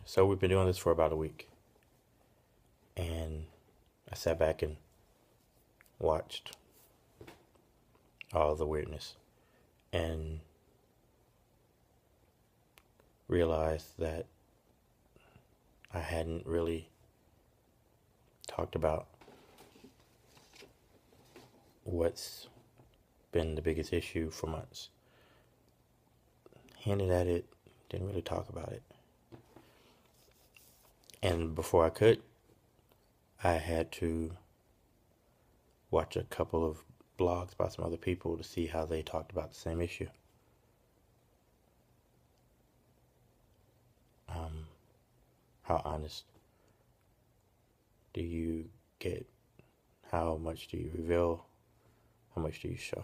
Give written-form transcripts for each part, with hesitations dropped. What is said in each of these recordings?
So we've been doing this for about a week, and I sat back and watched all the weirdness and realized that I hadn't really talked about what's been the biggest issue for months. Hinted at it, didn't really talk about it. And before I could, I had to watch a couple of blogs by some other people to see how they talked about the same issue. How honest do you get? How much do you reveal? How much do you show?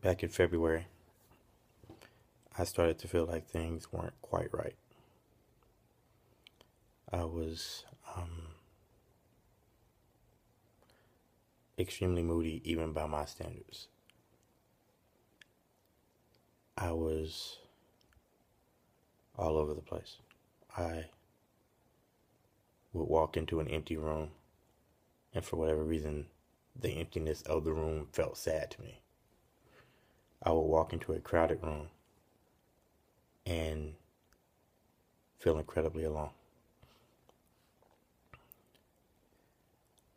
Back in February, I started to feel like things weren't quite right. I was extremely moody, even by my standards. I was all over the place. I would walk into an empty room, and for whatever reason, the emptiness of the room felt sad to me. I would walk into a crowded room and feel incredibly alone.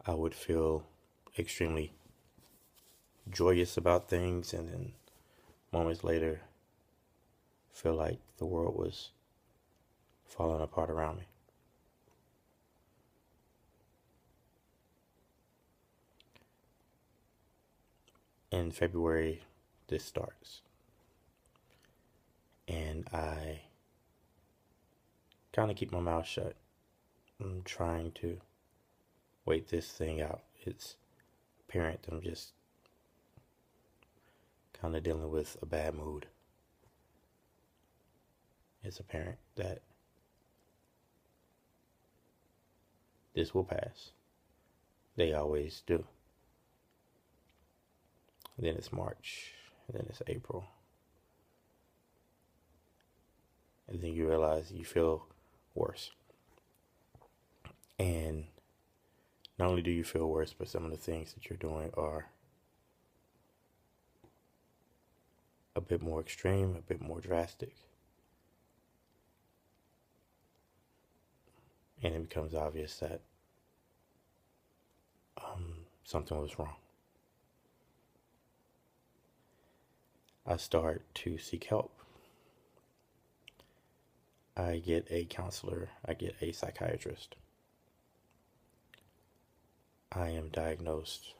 I would feel extremely joyous about things, and then moments later feel like the world was falling apart around me. In February, this starts, and I kind of keep my mouth shut. I'm trying to wait this thing out. It's apparent that I'm just kind of dealing with a bad mood. It's apparent that this will pass. They always do. Then it's March, and then it's April. And then you realize you feel worse. And not only do you feel worse, but some of the things that you're doing are a bit more extreme, a bit more drastic. And it becomes obvious that something was wrong. I start to seek help. I get a counselor, I get a psychiatrist. I am diagnosed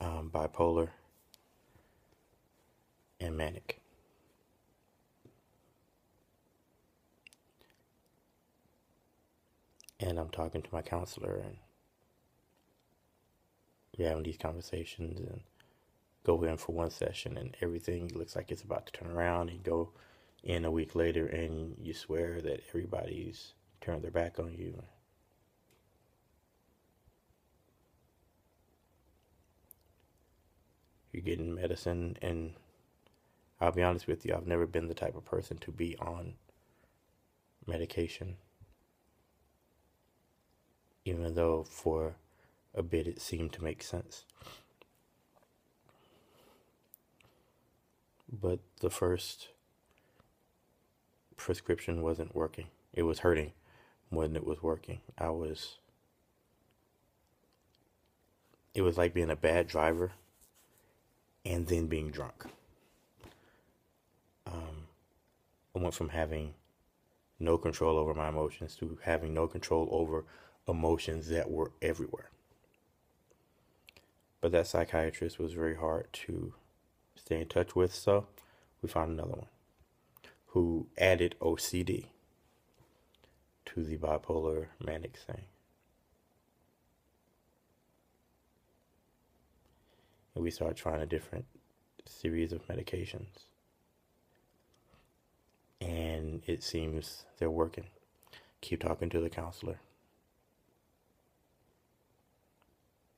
bipolar and manic. And I'm talking to my counselor, and we're having these conversations, and go in for one session and everything looks like it's about to turn around, and go in a week later and you swear that everybody's turned their back on you. You're getting medicine, and I'll be honest with you, I've never been the type of person to be on medication, even though for a bit it seemed to make sense. But the first prescription wasn't working. It was hurting more than it was working. It was like being a bad driver and then being drunk. I went from having no control over my emotions to having no control over emotions that were everywhere. But that psychiatrist was very hard to stay in touch with, so we found another one who added OCD to the bipolar manic thing. And we started trying a different series of medications. And it seems they're working. Keep talking to the counselor.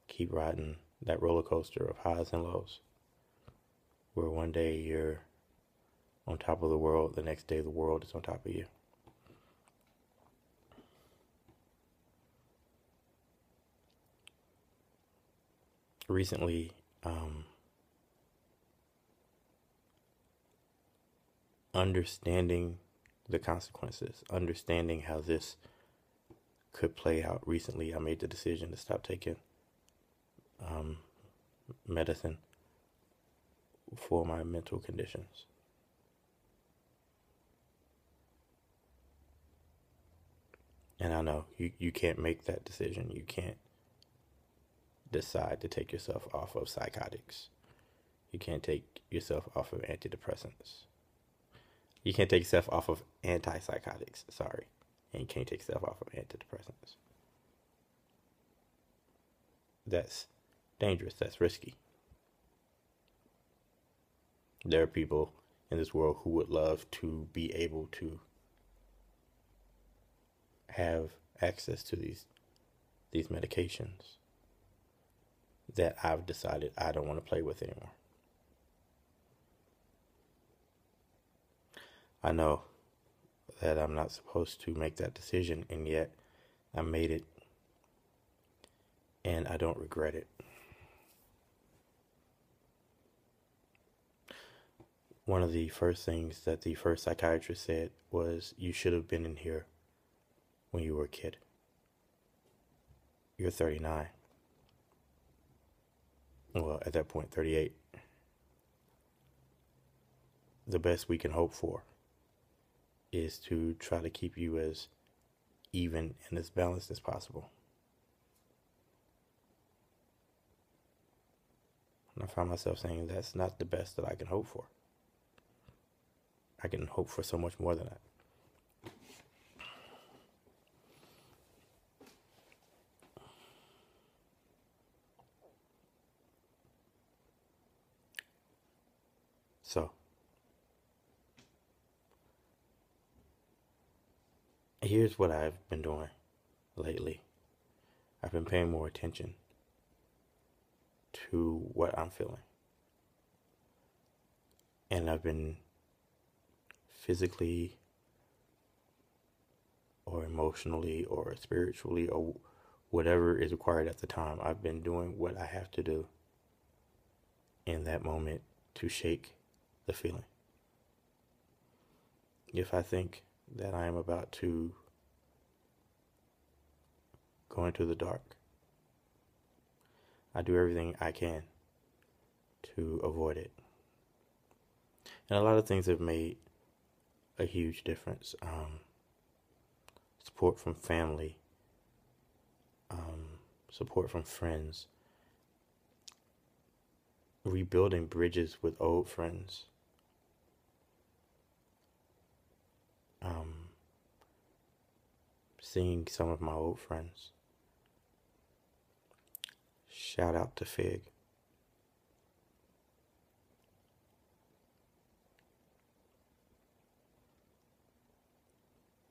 Keep riding that roller coaster of highs and lows, where one day you're on top of the world, the next day the world is on top of you. Recently, understanding the consequences, understanding how this could play out. Recently, I made the decision to stop taking medicine for my mental conditions. And I know you can't make that decision. You can't decide to take yourself off of psychotics. You can't take yourself off of antidepressants. You can't take yourself off of antipsychotics, sorry. And you can't take yourself off of antidepressants. That's dangerous. That's risky. There are people in this world who would love to be able to have access to these medications that I've decided I don't want to play with anymore. I know that I'm not supposed to make that decision, and yet I made it, and I don't regret it. One of the first things that the first psychiatrist said was, you should have been in here when you were a kid. You're 39. Well, at that point, 38. The best we can hope for is to try to keep you as even and as balanced as possible. And I find myself saying that's not the best that I can hope for. I can hope for so much more than that. So, here's what I've been doing lately. I've been paying more attention to what I'm feeling. And I've been physically or emotionally or spiritually or whatever is required at the time, I've been doing what I have to do in that moment to shake the feeling. If I think that I am about to go into the dark, I do everything I can to avoid it. And a lot of things have made a huge difference. Support from family, support from friends, rebuilding bridges with old friends, seeing some of my old friends. Shout out to Fig.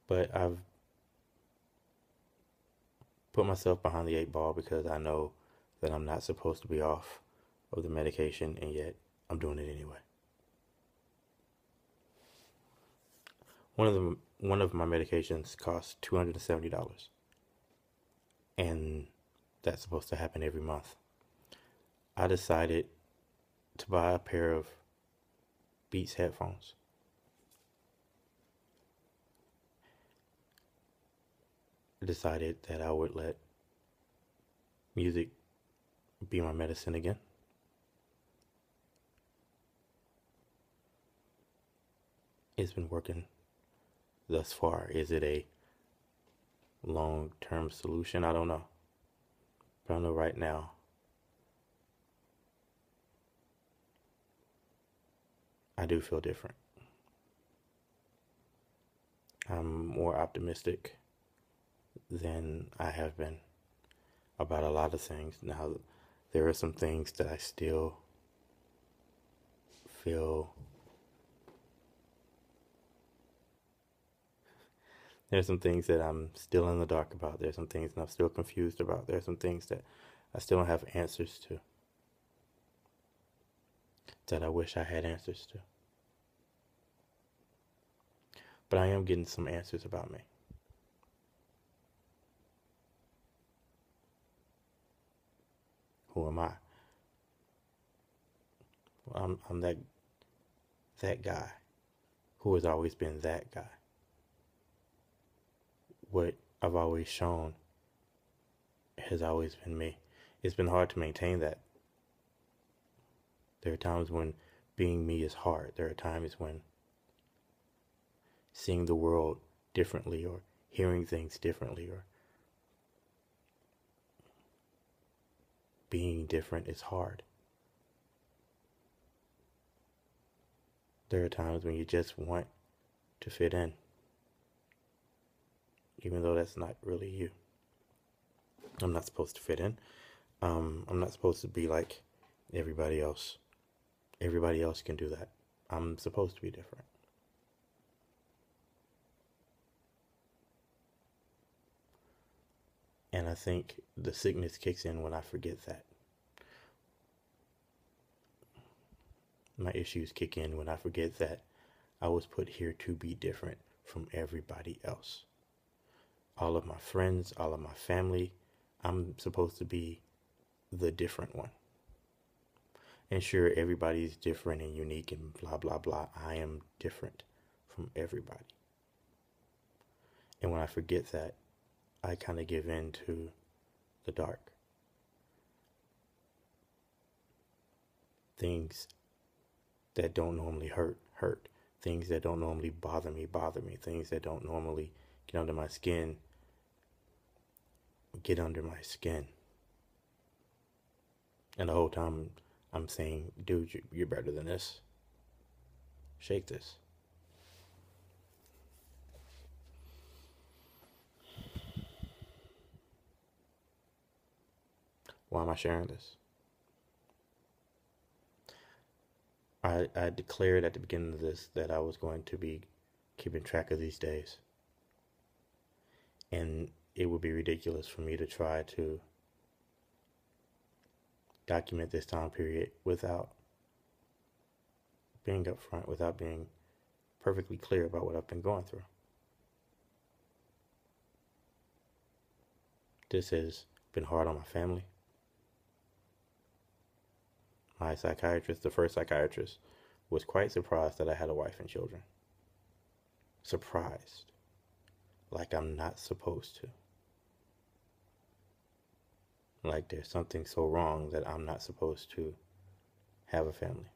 But I've put myself behind the 8 ball because I know that I'm not supposed to be off of the medication, and yet I'm doing it anyway. One of my medications costs $270, and that's supposed to happen every month. I decided to buy a pair of Beats headphones. I decided that I would let music be my medicine again. It's been working thus far. Is it a long-term solution? I don't know. But I know right now I do feel different. I'm more optimistic than I have been about a lot of things. Now, there are some things that I still feel. There's some things that I'm still in the dark about. There's some things that I'm still confused about. There's some things that I still don't have answers to. that I wish I had answers to. But I am getting some answers about me. Who am I? I'm that guy who has always been that guy. What I've always shown has always been me. It's been hard to maintain that. There are times when being me is hard. There are times when seeing the world differently or hearing things differently or being different is hard. There are times when you just want to fit in, even though that's not really you. I'm not supposed to fit in. I'm not supposed to be like everybody else. Everybody else can do that. I'm supposed to be different. And I think the sickness kicks in when I forget that. My issues kick in when I forget that I was put here to be different from everybody else. All of my friends, all of my family, I'm supposed to be the different one. And sure, everybody's different and unique and blah, blah, blah. I am different from everybody. And when I forget that, I kind of give in to the dark. Things that don't normally hurt. Things that don't normally bother me. Things that don't normally get under my skin. And the whole time I'm saying, dude, you're better than this. Shake this. Why am I sharing this? I declared at the beginning of this that I was going to be keeping track of these days. And it would be ridiculous for me to try to document this time period without being upfront, without being perfectly clear about what I've been going through. This has been hard on my family. My psychiatrist, the first psychiatrist, was quite surprised that I had a wife and children. Surprised. Like I'm not supposed to. Like there's something so wrong that I'm not supposed to have a family.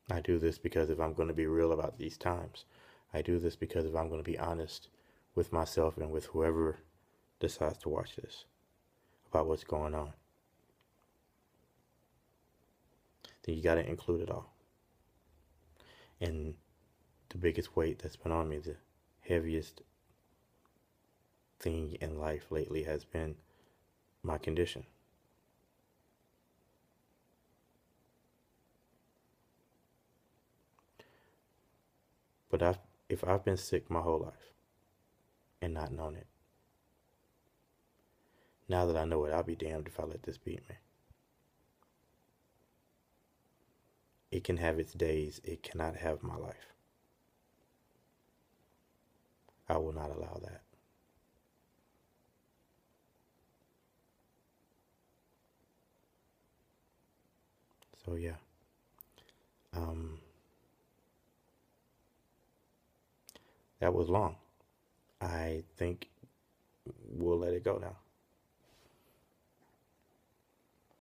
I do this because if I'm going to be real about these times, I do this because if I'm going to be honest with myself and with whoever decides to watch this about what's going on, then you got to include it all. And the biggest weight that's been on me, the heaviest thing in life lately has been my condition. But if I've been sick my whole life and not known it, now that I know it, I'll be damned if I let this beat me. It can have its days. It cannot have my life. I will not allow that. So yeah. That was long. I think we'll let it go now.